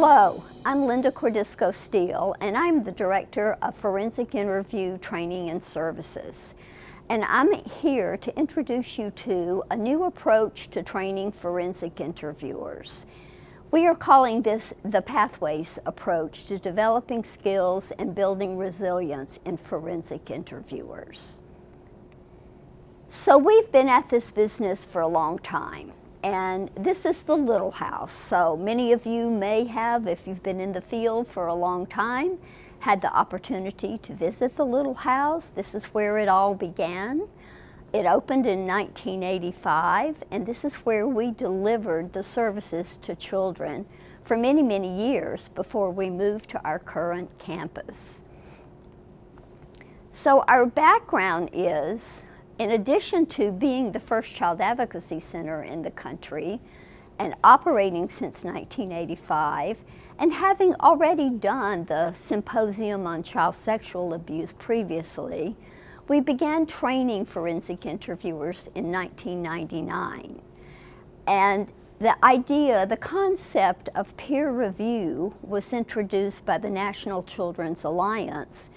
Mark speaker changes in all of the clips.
Speaker 1: Hello, I'm Linda Cordisco Steele, and I'm the Director of Forensic Interview Training and Services. And I'm here to introduce you to a new approach to training forensic interviewers. We are calling this the Pathways approach to developing skills and building resilience in forensic interviewers. So we've been at this business for a long time. And this is the Little House. So many of you may have, if you've been in the field for a long time, had the opportunity to visit the Little House. This is where it all began. It opened in 1985, and this is where we delivered the services to children for many, many years before we moved to our current campus. So our background is, in addition to being the first child advocacy center in the country and operating since 1985, and having already done the Symposium on Child Sexual Abuse previously, we began training forensic interviewers in 1999. And the concept of peer review was introduced by the National Children's Alliance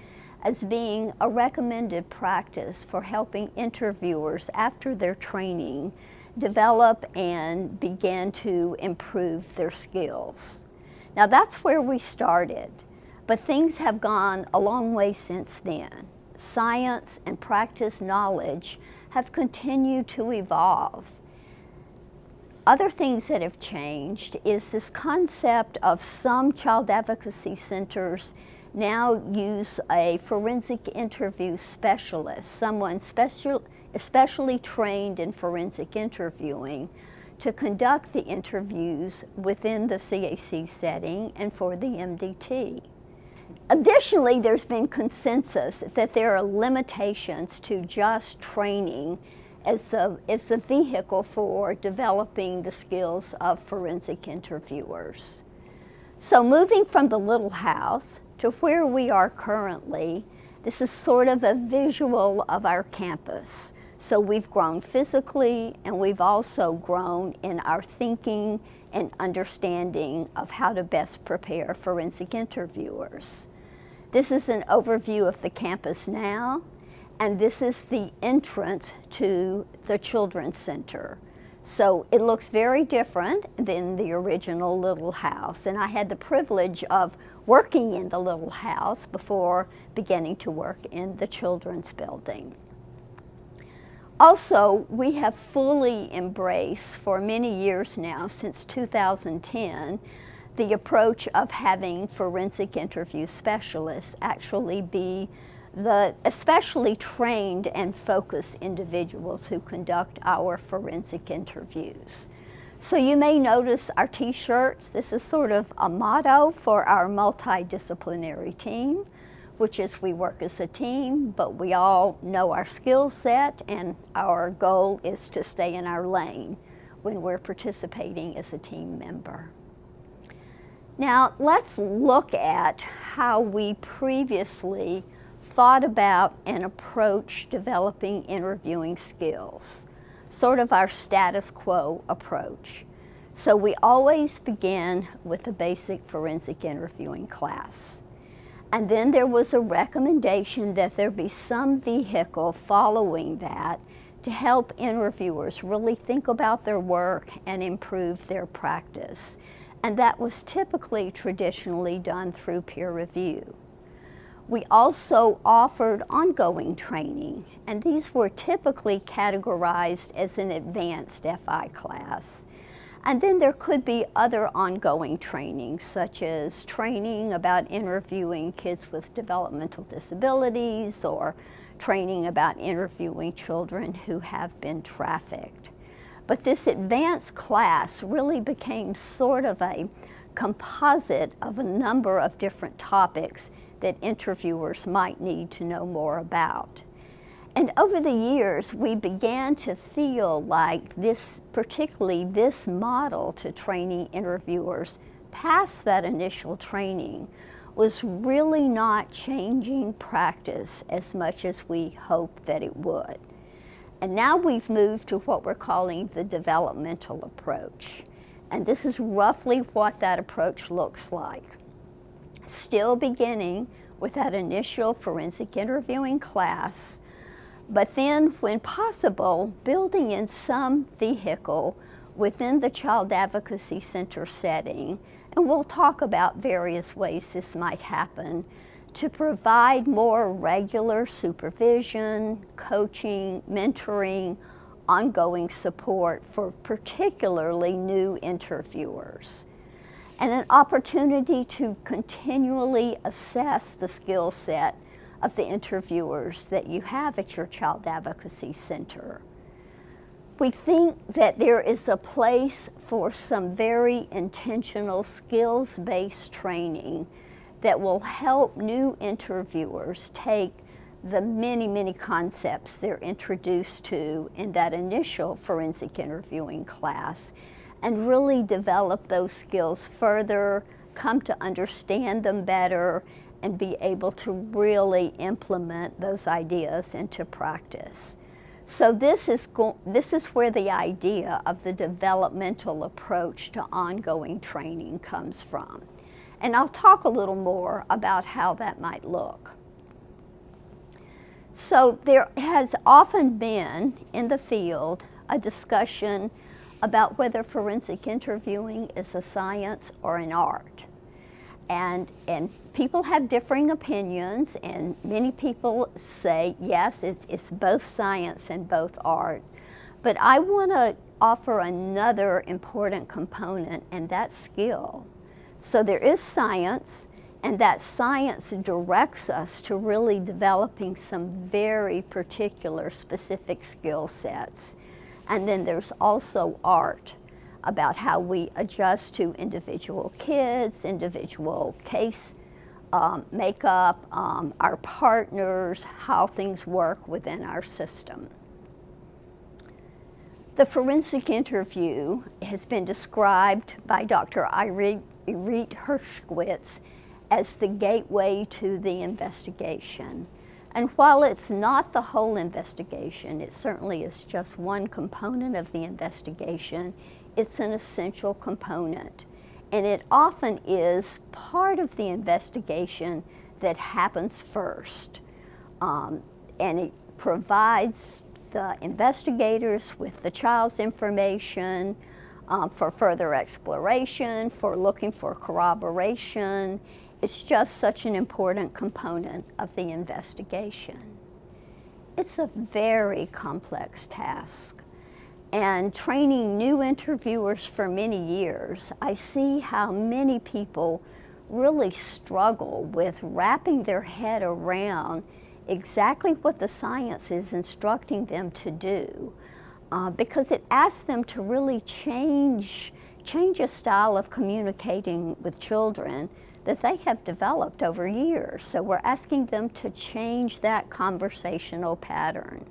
Speaker 1: as being a recommended practice for helping interviewers after their training develop and begin to improve their skills. Now that's where we started, but things have gone a long way since then. Science and practice knowledge have continued to evolve. Other things that have changed is this concept of some child advocacy centers now use a forensic interview specialist, someone especially trained in forensic interviewing, to conduct the interviews within the CAC setting and for the MDT. Additionally, there's been consensus that there are limitations to just training as the vehicle for developing the skills of forensic interviewers. So moving from the Little House to where we are currently, this is sort of a visual of our campus. So we've grown physically, and we've also grown in our thinking and understanding of how to best prepare forensic interviewers. This is an overview of the campus now, and this is the entrance to the Children's Center. So it looks very different than the original Little House, and I had the privilege of working in the Little House before beginning to work in the Children's Building. Also, we have fully embraced for many years now, since 2010, the approach of having forensic interview specialists actually be the especially trained and focused individuals who conduct our forensic interviews. So you may notice our t-shirts. This is sort of a motto for our multidisciplinary team, which is we work as a team, but we all know our skill set, and our goal is to stay in our lane when we're participating as a team member. Now let's look at how we previously thought about and approached developing interviewing skills, sort of our status quo approach. So we always begin with a basic forensic interviewing class. And then there was a recommendation that there be some vehicle following that to help interviewers really think about their work and improve their practice. And that was typically traditionally done through peer review. We also offered ongoing training, and these were typically categorized as an advanced FI class. And then there could be other ongoing training, such as training about interviewing kids with developmental disabilities, or training about interviewing children who have been trafficked. But this advanced class really became sort of a composite of a number of different topics that interviewers might need to know more about. And over the years, we began to feel like particularly this model to training interviewers past that initial training was really not changing practice as much as we hoped that it would. And now we've moved to what we're calling the developmental approach. And this is roughly what that approach looks like. Still beginning with that initial forensic interviewing class, but then, when possible, building in some vehicle within the Child Advocacy Center setting, and we'll talk about various ways this might happen, to provide more regular supervision, coaching, mentoring, ongoing support for particularly new interviewers, and an opportunity to continually assess the skill set of the interviewers that you have at your Child Advocacy Center. We think that there is a place for some very intentional skills-based training that will help new interviewers take the many, many concepts they're introduced to in that initial forensic interviewing class and really develop those skills further, come to understand them better, and be able to really implement those ideas into practice. So this is where the idea of the developmental approach to ongoing training comes from. And I'll talk a little more about how that might look. So there has often been in the field a discussion about whether forensic interviewing is a science or an art. And people have differing opinions, and many people say, yes, it's both science and both art. But I want to offer another important component, and that's skill. So there is science, and that science directs us to really developing some very particular specific skill sets. And then there's also art, about how we adjust to individual kids, individual case makeup, our partners, how things work within our system. The forensic interview has been described by Dr. Irit Hershkowitz as the gateway to the investigation. And while it's not the whole investigation, it certainly is just one component of the investigation, it's an essential component. And it often is part of the investigation that happens first. And it provides the investigators with the child's information for further exploration, for looking for corroboration. It's just such an important component of the investigation. It's a very complex task. And training new interviewers for many years, I see how many people really struggle with wrapping their head around exactly what the science is instructing them to do, because it asks them to really change a style of communicating with children that they have developed over years. So we're asking them to change that conversational pattern.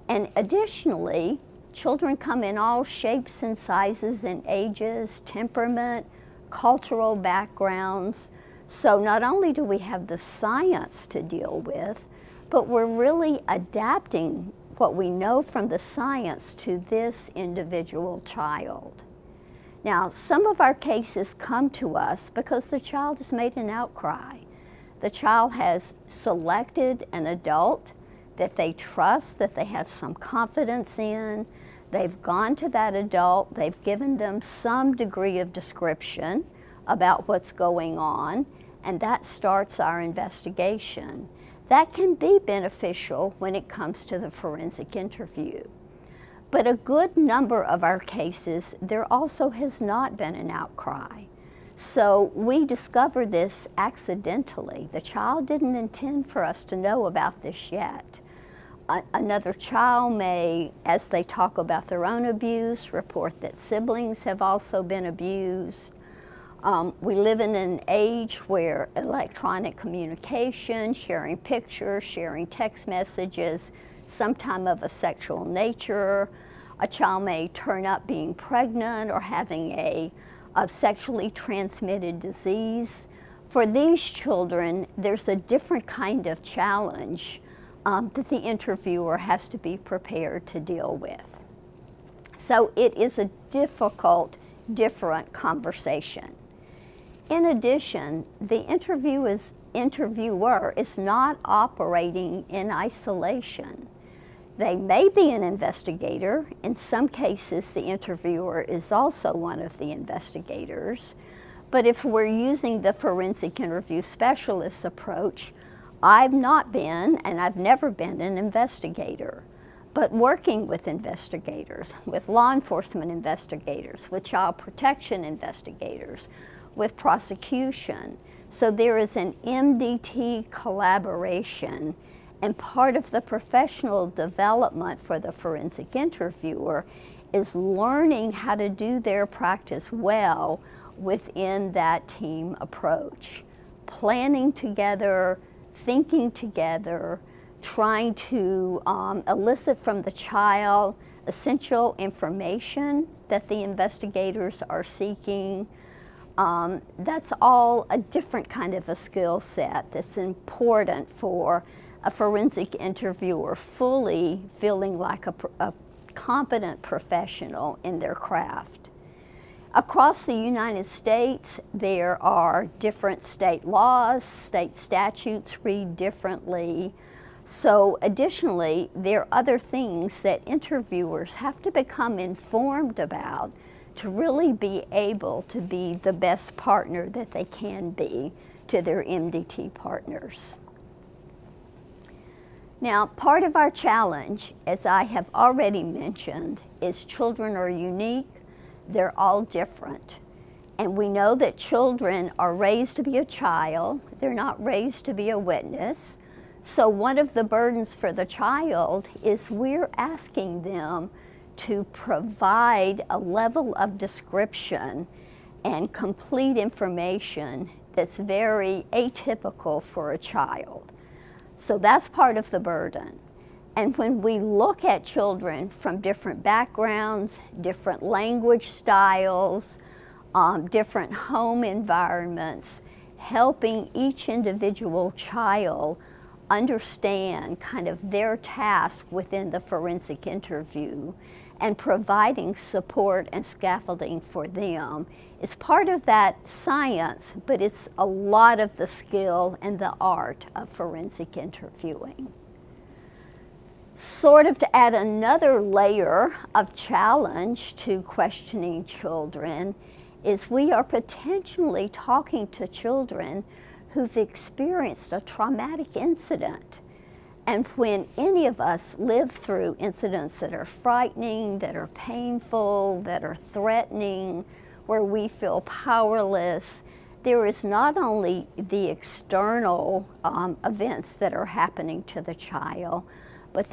Speaker 1: And additionally, children come in all shapes and sizes and ages, temperament, cultural backgrounds. So not only do we have the science to deal with, but we're really adapting what we know from the science to this individual child. Now, some of our cases come to us because the child has made an outcry. The child has selected an adult that they trust, that they have some confidence in. They've gone to that adult, they've given them some degree of description about what's going on, and that starts our investigation. That can be beneficial when it comes to the forensic interview. But a good number of our cases, there also has not been an outcry. So we discovered this accidentally. The child didn't intend for us to know about this yet. Another child may, as they talk about their own abuse, report that siblings have also been abused. We live in an age where electronic communication, sharing pictures, sharing text messages, sometime of a sexual nature. A child may turn up being pregnant or having a sexually transmitted disease. For these children, there's a different kind of challenge that the interviewer has to be prepared to deal with. So it is a difficult different conversation. In addition, the interviewer is not operating in isolation. They may be an investigator. In some cases, the interviewer is also one of the investigators. But if we're using the forensic interview specialist approach, I've not been, and I've never been, an investigator. But working with investigators, with law enforcement investigators, with child protection investigators, with prosecution. So there is an MDT collaboration, and part of the professional development for the forensic interviewer is learning how to do their practice well within that team approach. Planning together, thinking together, trying to elicit from the child essential information that the investigators are seeking. That's all a different kind of a skill set that's important for a forensic interviewer fully feeling like a competent professional in their craft. Across the United States, there are different state laws, state statutes read differently. So additionally, there are other things that interviewers have to become informed about to really be able to be the best partner that they can be to their MDT partners. Now, part of our challenge, as I have already mentioned, is children are unique, they're all different. And we know that children are raised to be a child, they're not raised to be a witness. So one of the burdens for the child is we're asking them to provide a level of description and complete information that's very atypical for a child. So that's part of the burden. And when we look at children from different backgrounds, different language styles, different home environments, helping each individual child understand kind of their task within the forensic interview and providing support and scaffolding for them is part of that science, but it's a lot of the skill and the art of forensic interviewing. Sort of to add another layer of challenge to questioning children is we are potentially talking to children who've experienced a traumatic incident. And when any of us live through incidents that are frightening, that are painful, that are threatening, where we feel powerless, there is not only the external events that are happening to the child, but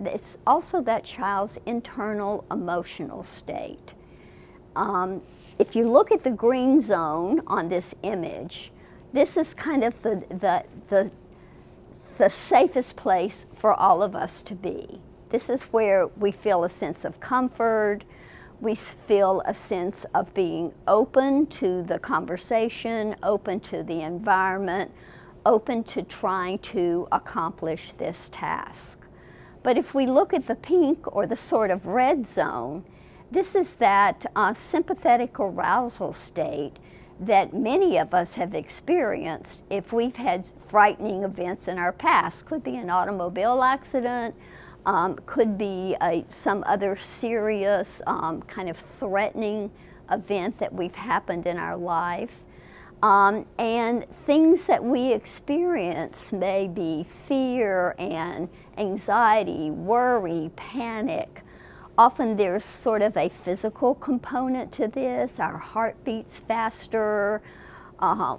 Speaker 1: it's also that child's internal emotional state. If you look at the green zone on this image, this is kind of the safest place for all of us to be. This is where we feel a sense of comfort, we feel a sense of being open to the conversation, open to the environment, open to trying to accomplish this task. But if we look at the pink or the sort of red zone, this is that sympathetic arousal state that many of us have experienced if we've had frightening events in our past. Could be an automobile accident, could be some other serious kind of threatening event that we've happened in our life. And things that we experience may be fear and anxiety, worry, panic. Often there's sort of a physical component to this. Our heart beats faster.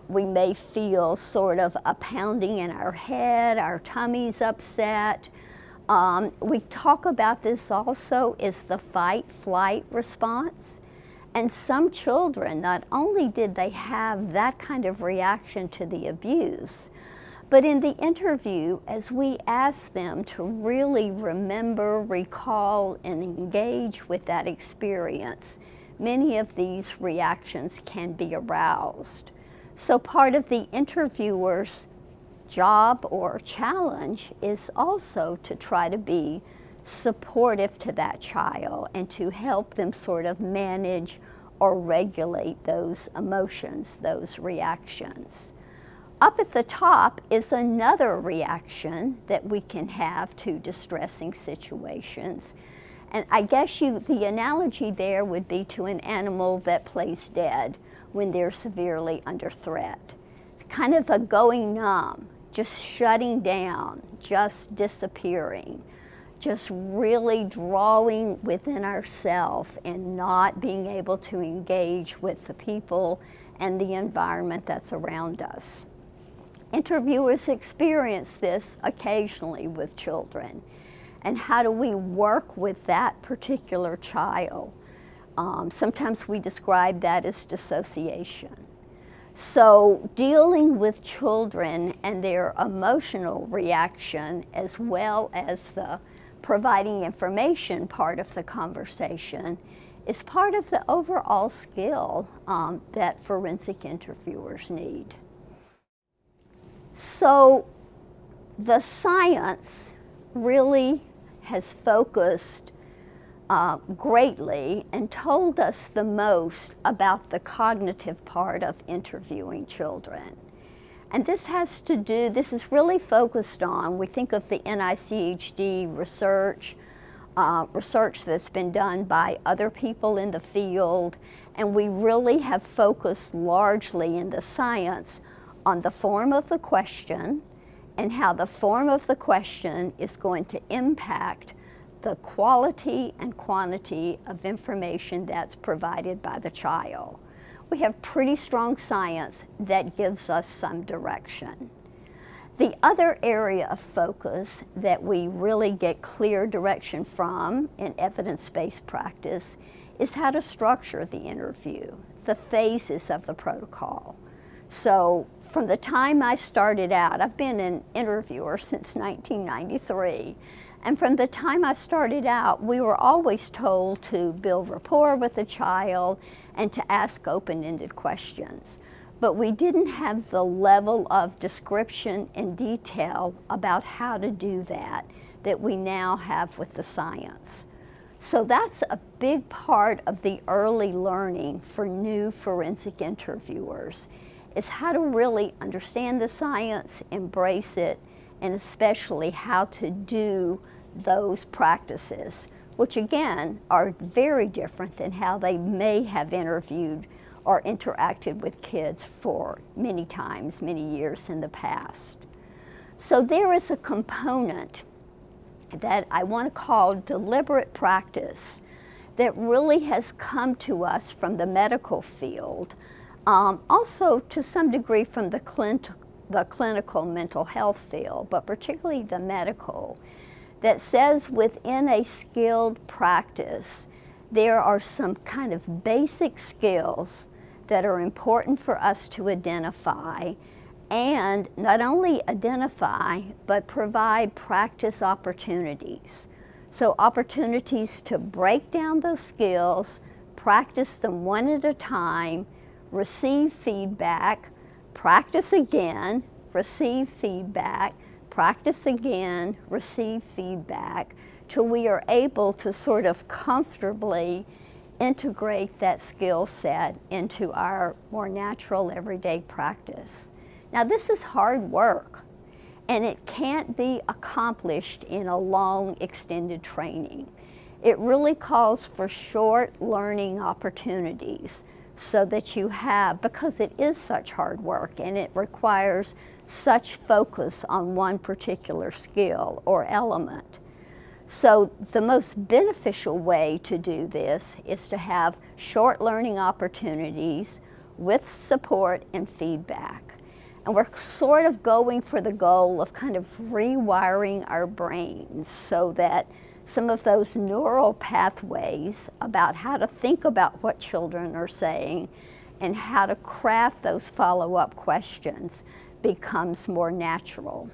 Speaker 1: We may feel sort of a pounding in our head, our tummy's upset. We talk about this also as the fight-flight response. And some children, not only did they have that kind of reaction to the abuse, but in the interview, as we ask them to really remember, recall, and engage with that experience, many of these reactions can be aroused. So part of the interviewer's job or challenge is also to try to be supportive to that child and to help them sort of manage or regulate those emotions, those reactions. Up at the top is another reaction that we can have to distressing situations. And I guess the analogy there would be to an animal that plays dead when they're severely under threat. Kind of a going numb, just shutting down, just disappearing, just really drawing within ourselves and not being able to engage with the people and the environment that's around us. Interviewers experience this occasionally with children. And how do we work with that particular child? Sometimes we describe that as dissociation. So dealing with children and their emotional reaction, as well as the providing information part of the conversation, is part of the overall skill that forensic interviewers need. So the science really has focused greatly and told us the most about the cognitive part of interviewing children. And this is really focused on, we think of the NICHD research that's been done by other people in the field, and we really have focused largely in the science on the form of the question and how the form of the question is going to impact the quality and quantity of information that's provided by the child. We have pretty strong science that gives us some direction. The other area of focus that we really get clear direction from in evidence-based practice is how to structure the interview, the phases of the protocol. So from the time I started out, I've been an interviewer since 1993, and from the time I started out, we were always told to build rapport with the child and to ask open-ended questions. But we didn't have the level of description and detail about how to do that we now have with the science. So that's a big part of the early learning for new forensic interviewers, is how to really understand the science, embrace it, and especially how to do those practices, which again are very different than how they may have interviewed or interacted with kids for many times, many years in the past. So there is a component that I want to call deliberate practice that really has come to us from the medical field, also to some degree from the clinical mental health field, but particularly the medical, that says within a skilled practice, there are some kind of basic skills that are important for us to identify, and not only identify, but provide practice opportunities. So opportunities to break down those skills, practice them one at a time, receive feedback, practice again, receive feedback, practice again, receive feedback, till we are able to sort of comfortably integrate that skill set into our more natural everyday practice. Now this is hard work, and it can't be accomplished in a long extended training. It really calls for short learning opportunities so that you have, because it is such hard work and it requires such focus on one particular skill or element. So the most beneficial way to do this is to have short learning opportunities with support and feedback. And we're sort of going for the goal of kind of rewiring our brains so that some of those neural pathways about how to think about what children are saying and how to craft those follow-up questions becomes more natural.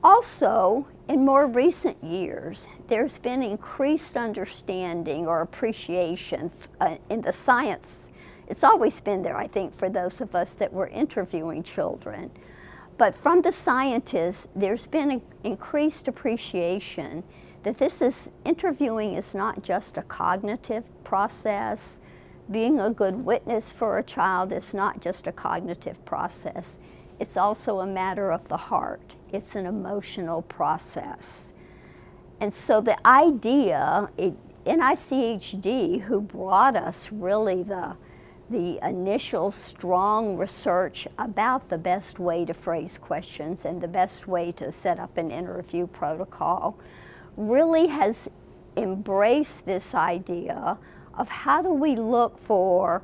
Speaker 1: Also, in more recent years, there's been increased understanding or appreciation in the science. It's always been there, I think, for those of us that were interviewing children. But from the scientists, there's been an increased appreciation that interviewing is not just a cognitive process. Being a good witness for a child is not just a cognitive process. It's also a matter of the heart. It's an emotional process. And so the idea, NICHD, who brought us really the initial strong research about the best way to phrase questions and the best way to set up an interview protocol, really has embraced this idea of how do we look for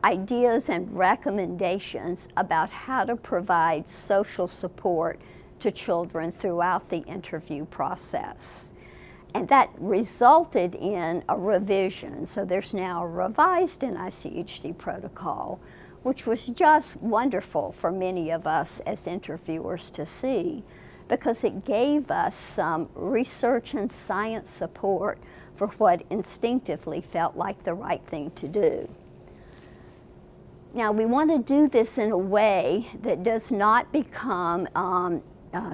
Speaker 1: ideas and recommendations about how to provide social support to children throughout the interview process. And that resulted in a revision. So there's now a revised NICHD protocol, which was just wonderful for many of us as interviewers to see, because it gave us some research and science support for what instinctively felt like the right thing to do. Now, we want to do this in a way that does not become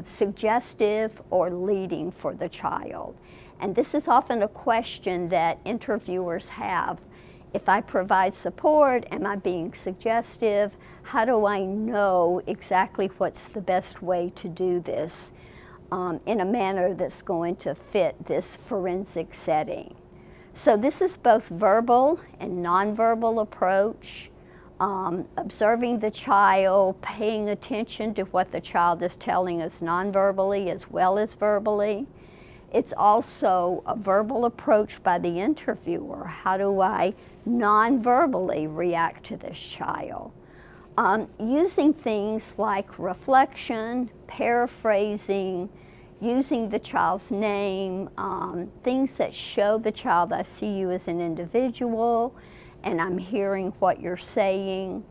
Speaker 1: suggestive or leading for the child. And this is often a question that interviewers have. If I provide support, am I being suggestive? How do I know exactly what's the best way to do this in a manner that's going to fit this forensic setting? So this is both verbal and nonverbal approach, observing the child, paying attention to what the child is telling us nonverbally as well as verbally. It's also a verbal approach by the interviewer. How do I non-verbally react to this child? Using things like reflection, paraphrasing, using the child's name, things that show the child I see you as an individual and I'm hearing what you're saying.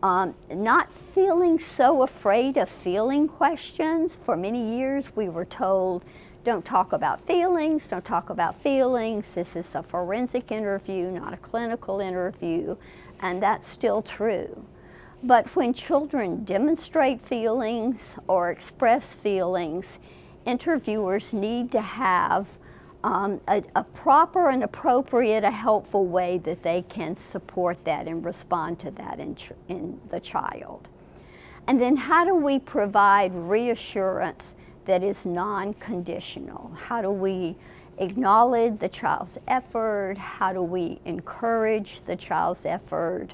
Speaker 1: Not feeling so afraid of feeling questions. For many years we were told, don't talk about feelings, don't talk about feelings. This is a forensic interview, not a clinical interview, and that's still true. But when children demonstrate feelings or express feelings, interviewers need to have a proper and appropriate, a helpful way that they can support that and respond to that in the child. And then how do we provide reassurance that is non-conditional? How do we acknowledge the child's effort? How do we encourage the child's effort?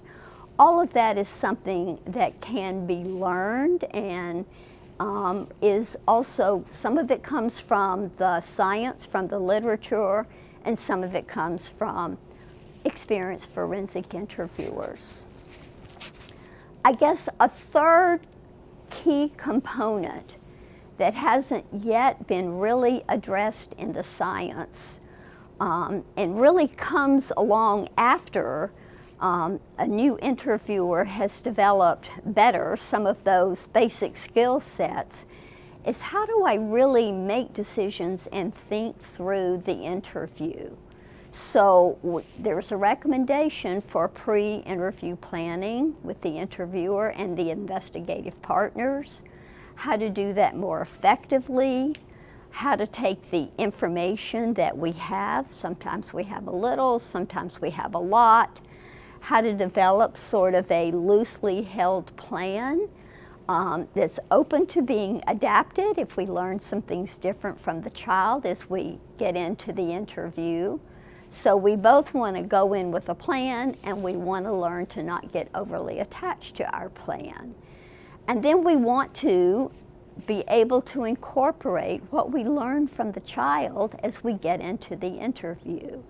Speaker 1: All of that is something that can be learned and is also, some of it comes from the science, from the literature, and some of it comes from experienced forensic interviewers. I guess a third key component that hasn't yet been really addressed in the science and really comes along after a new interviewer has developed better some of those basic skill sets, is how do I really make decisions and think through the interview? So there's a recommendation for pre-interview planning with the interviewer and the investigative partners, how to do that more effectively, how to take the information that we have, sometimes we have a little, sometimes we have a lot, how to develop sort of a loosely held plan that's open to being adapted if we learn some things different from the child as we get into the interview. So we both want to go in with a plan and we want to learn to not get overly attached to our plan. And then we want to be able to incorporate what we learn from the child as we get into the interview.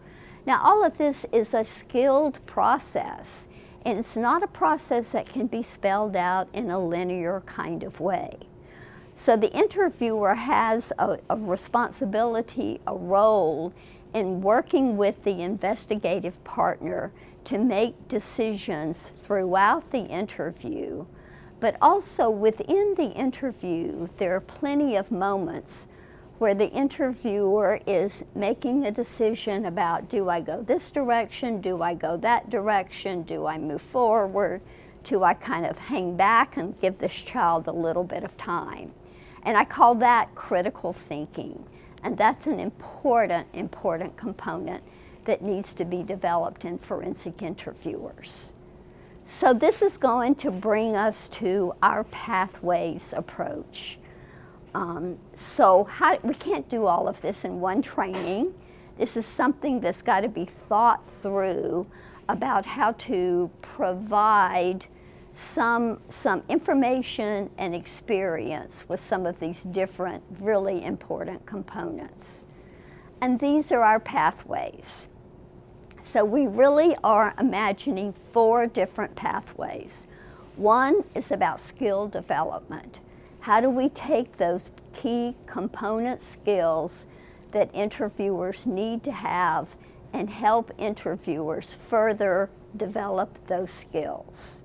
Speaker 1: Now, all of this is a skilled process, and it's not a process that can be spelled out in a linear kind of way. So the interviewer has a responsibility, a role in working with the investigative partner to make decisions throughout the interview, but also within the interview, there are plenty of moments where the interviewer is making a decision about, do I go this direction, do I go that direction, do I move forward, do I kind of hang back and give this child a little bit of time? And I call that critical thinking. And that's an important component that needs to be developed in forensic interviewers. So this is going to bring us to our pathways approach. We can't do all of this in one training. This is something that's got to be thought through about how to provide some information and experience with some of these different really important components. And these are our pathways. So we really are imagining 4 different pathways. One is about skill development. How do we take those key component skills that interviewers need to have and help interviewers further develop those skills?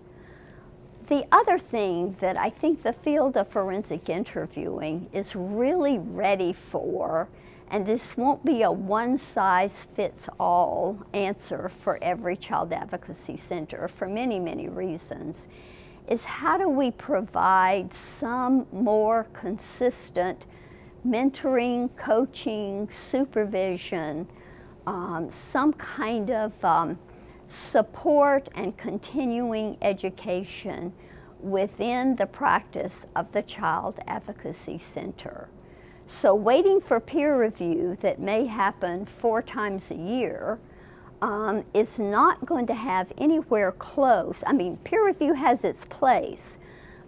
Speaker 1: The other thing that I think the field of forensic interviewing is really ready for, and this won't be a one-size-fits-all answer for every child advocacy center for many, many reasons, is how do we provide some more consistent mentoring, coaching, supervision, some kind of support and continuing education within the practice of the Child Advocacy Center. So waiting for peer review that may happen 4 times a year is not going to have anywhere close. I mean, peer review has its place,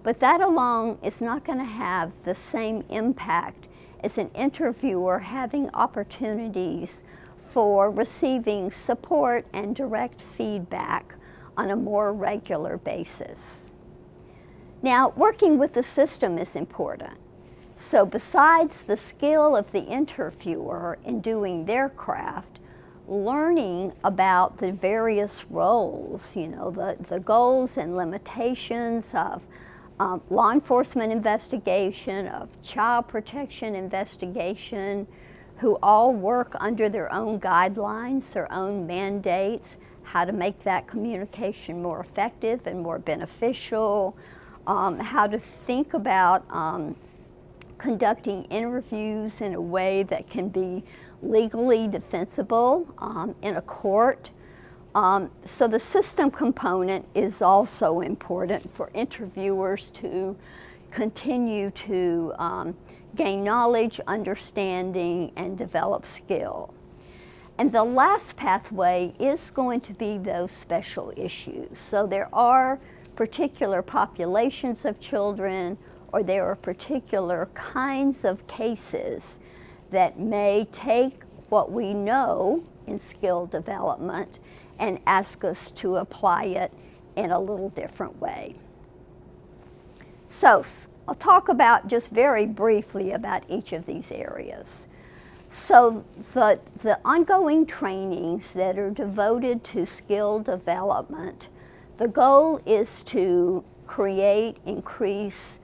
Speaker 1: but that alone is not going to have the same impact as an interviewer having opportunities for receiving support and direct feedback on a more regular basis. Now, working with the system is important. So besides the skill of the interviewer in doing their craft, learning about the various roles, the goals and limitations of law enforcement investigation, of child protection investigation, who all work under their own guidelines, their own mandates, how to make that communication more effective and more beneficial, how to think about conducting interviews in a way that can be legally defensible in a court. So the system component is also important for interviewers to continue to gain knowledge, understanding, and develop skill. And the last pathway is going to be those special issues. So there are particular populations of children, or there are particular kinds of cases that may take what we know in skill development and ask us to apply it in a little different way. So I'll talk about just very briefly about each of these areas. So the ongoing trainings that are devoted to skill development, the goal is to increase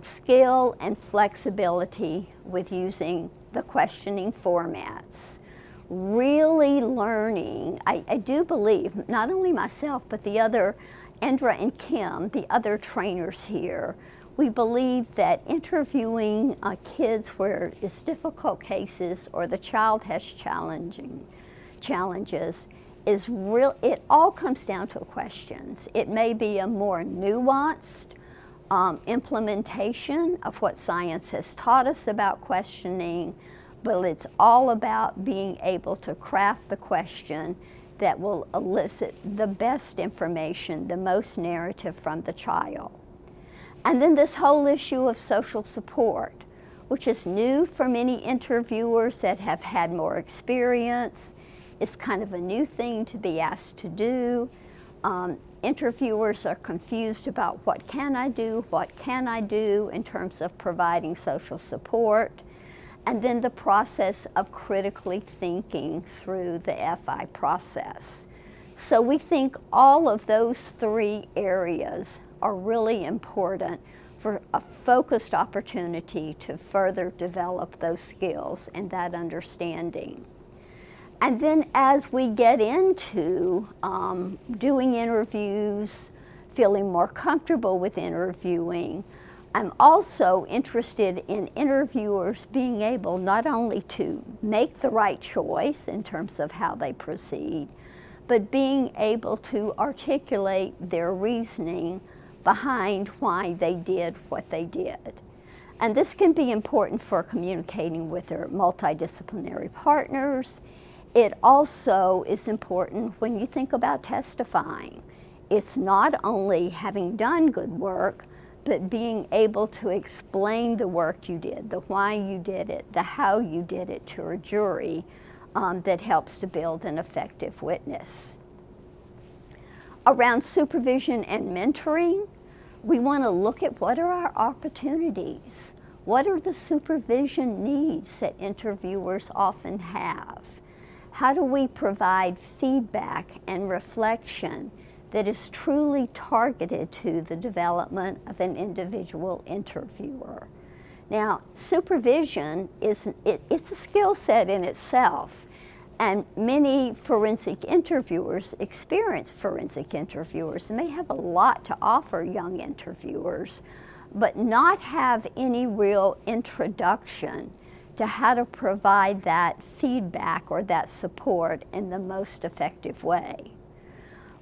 Speaker 1: skill and flexibility with using the questioning formats. Really learning, I do believe, not only myself, but the other, Endra and Kim, the other trainers here, we believe that interviewing kids where it's difficult cases or the child has challenges is real. It all comes down to questions. It may be a more nuanced implementation of what science has taught us about questioning, but it's all about being able to craft the question that will elicit the best information, the most narrative from the child. And then this whole issue of social support, which is new for many interviewers that have had more experience. It's kind of a new thing to be asked to do. Interviewers are confused about what can I do in terms of providing social support. And then the process of critically thinking through the FI process. So we think all of those 3 areas are really important for a focused opportunity to further develop those skills and that understanding. And then as we get into doing interviews, feeling more comfortable with interviewing, I'm also interested in interviewers being able not only to make the right choice in terms of how they proceed, but being able to articulate their reasoning behind why they did what they did. And this can be important for communicating with their multidisciplinary partners. It also is important when you think about testifying. It's not only having done good work, but being able to explain the work you did, the why you did it, the how you did it to a jury that helps to build an effective witness. Around supervision and mentoring, we want to look at what are our opportunities. What are the supervision needs that interviewers often have? How do we provide feedback and reflection that is truly targeted to the development of an individual interviewer? Now, supervision it's a skill set in itself, and many forensic interviewers, experienced forensic interviewers, may have a lot to offer young interviewers, but not have any real introduction to how to provide that feedback or that support in the most effective way.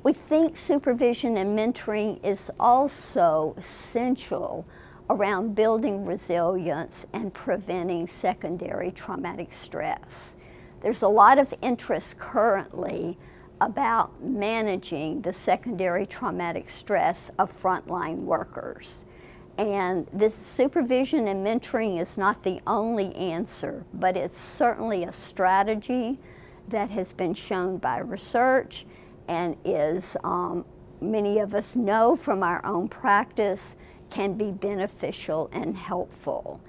Speaker 1: We think supervision and mentoring is also essential around building resilience and preventing secondary traumatic stress. There's a lot of interest currently about managing the secondary traumatic stress of frontline workers. And this supervision and mentoring is not the only answer, but it's certainly a strategy that has been shown by research and is, many of us know from our own practice, can be beneficial and helpful.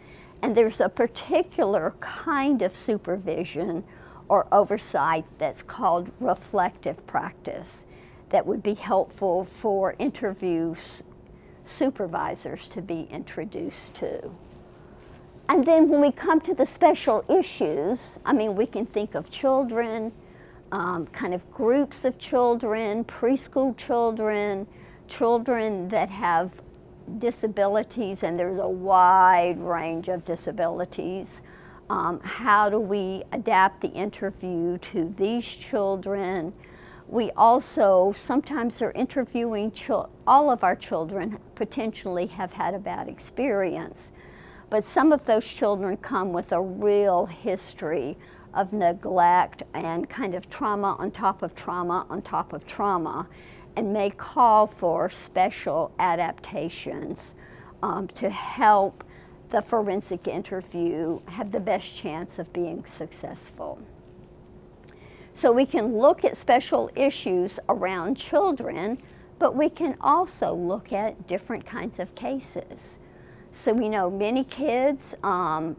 Speaker 1: And there's a particular kind of supervision or oversight that's called reflective practice that would be helpful for interview supervisors to be introduced to. And then when we come to the special issues, I mean, we can think of children, kind of groups of children, preschool children, children that have disabilities, and there's a wide range of disabilities. How do we adapt the interview to these children? We also sometimes are interviewing all of our children potentially have had a bad experience, but some of those children come with a real history of neglect and kind of trauma on top of trauma on top of trauma, and may call for special adaptations to help the forensic interview have the best chance of being successful. So we can look at special issues around children, but we can also look at different kinds of cases. So we know many kids,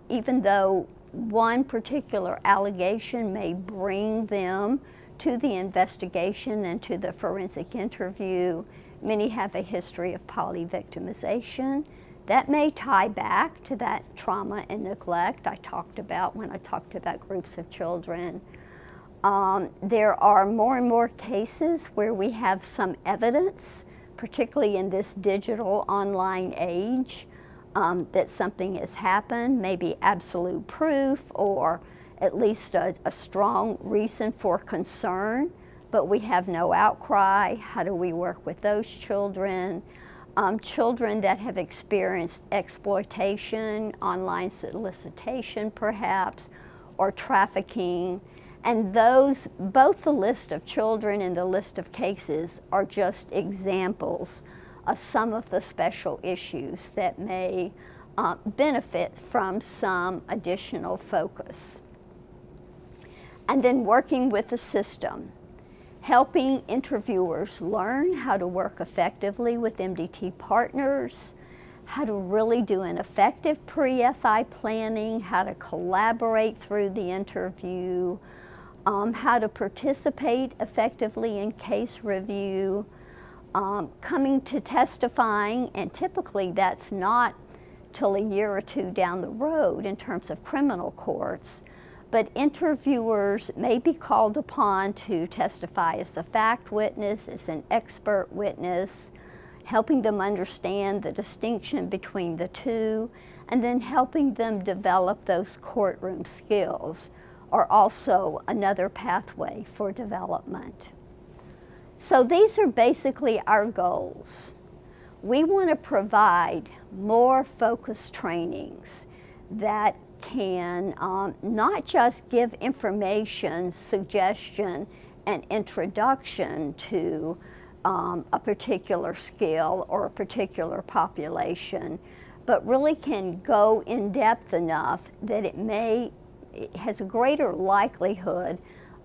Speaker 1: even though one particular allegation may bring them to the investigation and to the forensic interview, many have a history of polyvictimization. That may tie back to that trauma and neglect I talked about when I talked about groups of children. There are more and more cases where we have some evidence, particularly in this digital online age, that something has happened, maybe absolute proof or at least a strong reason for concern, but we have no outcry. How do we work with those children? Children that have experienced exploitation, online solicitation perhaps, or trafficking. And those, both the list of children and the list of cases are just examples of some of the special issues that may benefit from some additional focus. And then working with the system, helping interviewers learn how to work effectively with MDT partners, how to really do an effective pre-FI planning, how to collaborate through the interview, how to participate effectively in case review, coming to testifying, and typically that's not till a year or two down the road in terms of criminal courts, but interviewers may be called upon to testify as a fact witness, as an expert witness, helping them understand the distinction between the two, and then helping them develop those courtroom skills are also another pathway for development. So these are basically our goals. We want to provide more focused trainings that can not just give information, suggestion, and introduction to a particular skill or a particular population, but really can go in depth enough that it has a greater likelihood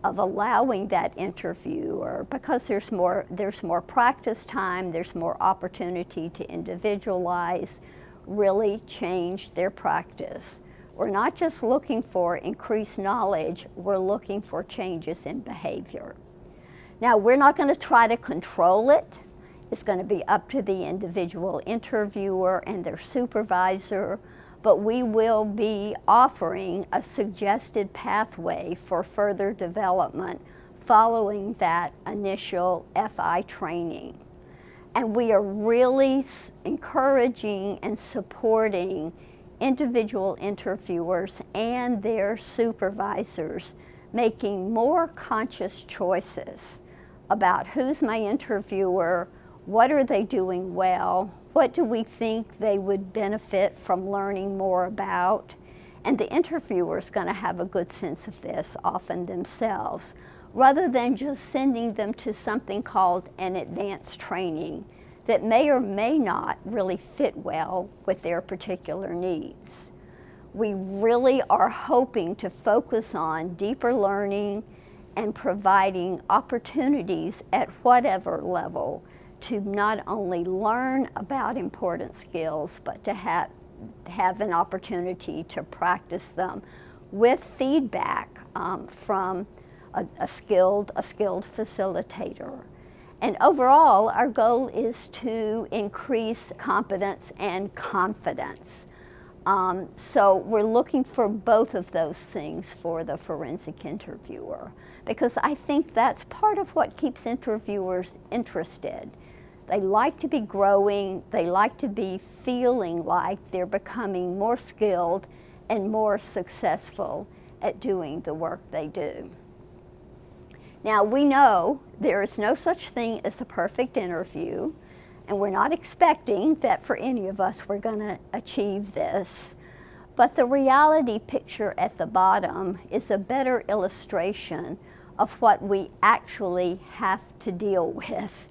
Speaker 1: of allowing that interviewer, because there's more practice time, there's more opportunity to individualize, really change their practice. We're not just looking for increased knowledge, we're looking for changes in behavior. Now, we're not going to try to control it. It's going to be up to the individual interviewer and their supervisor, but we will be offering a suggested pathway for further development following that initial FI training. And we are really encouraging and supporting individual interviewers and their supervisors making more conscious choices about who's my interviewer, what are they doing well, what do we think they would benefit from learning more about, and the interviewer is going to have a good sense of this often themselves, rather than just sending them to something called an advanced training that may or may not really fit well with their particular needs. We really are hoping to focus on deeper learning and providing opportunities at whatever level to not only learn about important skills, but to have an opportunity to practice them with feedback from a skilled facilitator. And overall, our goal is to increase competence and confidence. So we're looking for both of those things for the forensic interviewer, because I think that's part of what keeps interviewers interested. They like to be growing, they like to be feeling like they're becoming more skilled and more successful at doing the work they do. Now, we know there is no such thing as a perfect interview, and we're not expecting that for any of us we're going to achieve this. But the reality picture at the bottom is a better illustration of what we actually have to deal with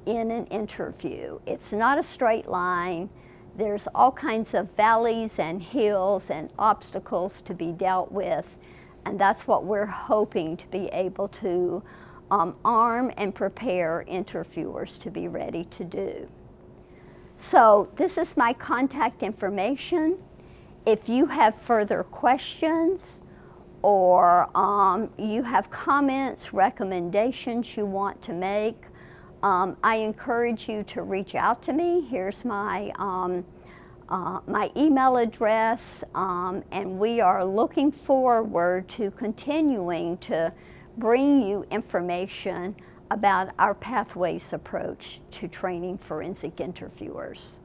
Speaker 1: in an interview. It's not a straight line. There's all kinds of valleys and hills and obstacles to be dealt with, and that's what we're hoping to be able to arm and prepare interviewers to be ready to do. So this is my contact information. If you have further questions or you have comments, recommendations you want to make, I encourage you to reach out to me. Here's my email address, and we are looking forward to continuing to bring you information about our Pathways approach to training forensic interviewers.